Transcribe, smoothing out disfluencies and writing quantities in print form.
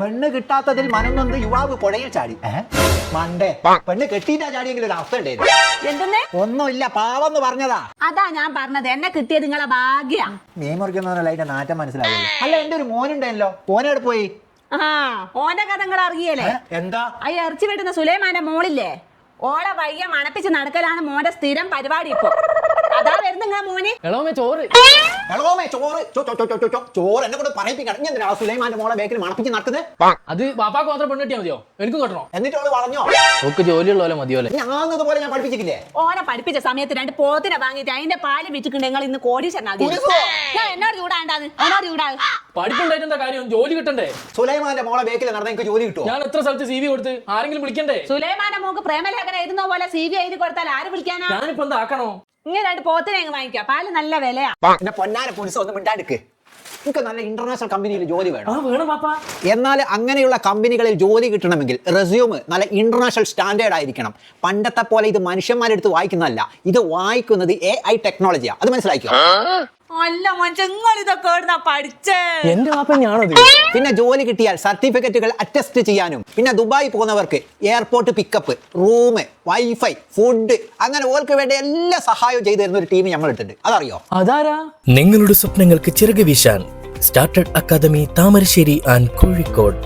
പെണ്ണ് കിട്ടാത്തതിൽ മനംനൊന്ത് യുവാവ് പുഴയിൽ ചാടി. മണ്ടേ, പെണ്ണ് കെട്ടിയിട്ടാ ചാടിയെങ്കിലും ഒരു അവസ്ഥ ഉണ്ടായിരുന്നു. എന്തെന്ന്? ഒന്നുമില്ല, പാവെന്ന് പറഞ്ഞതാ. അതാ ഞാൻ പറഞ്ഞത്, എന്നെ കിട്ടിയത് നിങ്ങളെ ഭാഗ്യ. മീൻ മുറിക്കുന്നവരല്ല അതിന്റെ നാറ്റം മനസ്സിലാവുള്ളൂ. അല്ല, എന്റെ ഒരു മോനുണ്ടായല്ലോ, ഓനോട് പോയി. ആ, ഓന്റെ കഥ നിങ്ങൾ അറിയല്ലേ? എന്താ? ആ ഇറച്ചി വെട്ടുന്ന സുലൈമാന്റെ മോളില്ലേ, ഓളെ വയ്യ മണപ്പിച്ച് നടക്കലാണ് മോന്റെ സ്ഥിരം പരിപാടി. ഇപ്പൊ അതാ വരുന്ന നിങ്ങളെ മോന്. ചോറ് എന്നെ കൂടെ പറയിപ്പിക്കണം. ഇനി എന്തിനാ സുലൈമാന്റെ മോളെ ബേക്കിൽ മണപ്പിച്ച് നടക്കുന്നത്? അത് ബാപ്പാക്ക് മാത്രം പെണ്ണ് കിട്ടിയാൽ മതിയോ? എനിക്കും കിട്ടണോ? എന്നിട്ട് അവള് പറഞ്ഞോ ഒക്കെ ജോലിയുള്ള പോലെ മതിയോ? ഞാനതുപോലെ ഞാൻ പഠിപ്പിച്ചില്ലേ? ഓനെ പഠിപ്പിച്ച സമയത്ത് 2 പോത്തിനെ വാങ്ങിയിട്ട് അതിന്റെ പാല് വിറ്റിട്ടുണ്ട്. നിങ്ങൾ ഇന്ന് കോടീശ്വരനാകും. എന്നോട് ചൂടാണ്ടാന്ന്, എന്നോട് ചൂടാകും. പഠിപ്പുണ്ടായിട്ട് എന്താ കാര്യം? ജോലി കിട്ടണ്ടേ? സുലൈമാന്റെ മോളെ ബേക്കിൽ നടന്ന എനിക്ക് ജോലി കിട്ടുമോ? ഞാൻ എത്ര സ്ഥലത്ത് CV കൊടുത്ത്, ആരെങ്കിലും വിളിക്കണ്ടേ? സുലൈമാന്റെ മോക്ക് പ്രേമലേഖനം എഴുതുന്ന പോലെ CV എഴുതി കൊടുത്താൽ ആര് വിളിക്കാനാ? ഞാനിപ്പോ എന്താ ആക്കണോ? ഇങ്ങനെ 2 പോത്തിനെ അങ്ങ് വാങ്ങിക്കാം, പാല് നല്ല വിലയാ. എന്നെ പൊന്നാര പോലീസ് ഒന്നും മിണ്ടാടുക്ക്. എനിക്ക് നല്ല ഇന്റർനാഷണൽ കമ്പനിയിൽ ജോലി വേണം. വേണം പാപ്പ. എന്നാൽ അങ്ങനെയുള്ള കമ്പനികളിൽ ജോലി കിട്ടണമെങ്കിൽ റെസ്യൂമ് നല്ല ഇന്റർനാഷണൽ സ്റ്റാൻഡേർഡ് ആയിരിക്കണം. പണ്ടത്തെ പോലെ ഇത് മനുഷ്യന്മാരെടുത്ത് വായിക്കുന്നതല്ല, ഇത് വായിക്കുന്നത് AI ടെക്നോളജിയാണ്. അത് മനസ്സിലാക്കിയോ? അല്ല മനുഷ്യങ്ങൾ ഇതൊക്കെ പഠിച്ചേ. എന്റെ പാപ്പ ഞാനത്. പിന്നെ ജോലി കിട്ടിയാൽ സർട്ടിഫിക്കറ്റുകൾ അറ്റസ്റ്റ് ചെയ്യാനും, പിന്നെ ദുബായി പോകുന്നവർക്ക് airport pickup, room, wifi, food, അങ്ങനെ ഓർക്ക് വേണ്ട എല്ലാ സഹായവും ചെയ്തു തരുന്ന ഒരു ടീം നമ്മൾ എടുത്തിട്ടുണ്ട്. അതറിയോ? അതാരാ? നിങ്ങളുടെ സ്വപ്നങ്ങൾക്ക് ചിറക് വീശാൻ started academy Thamarassery and Kozhikode.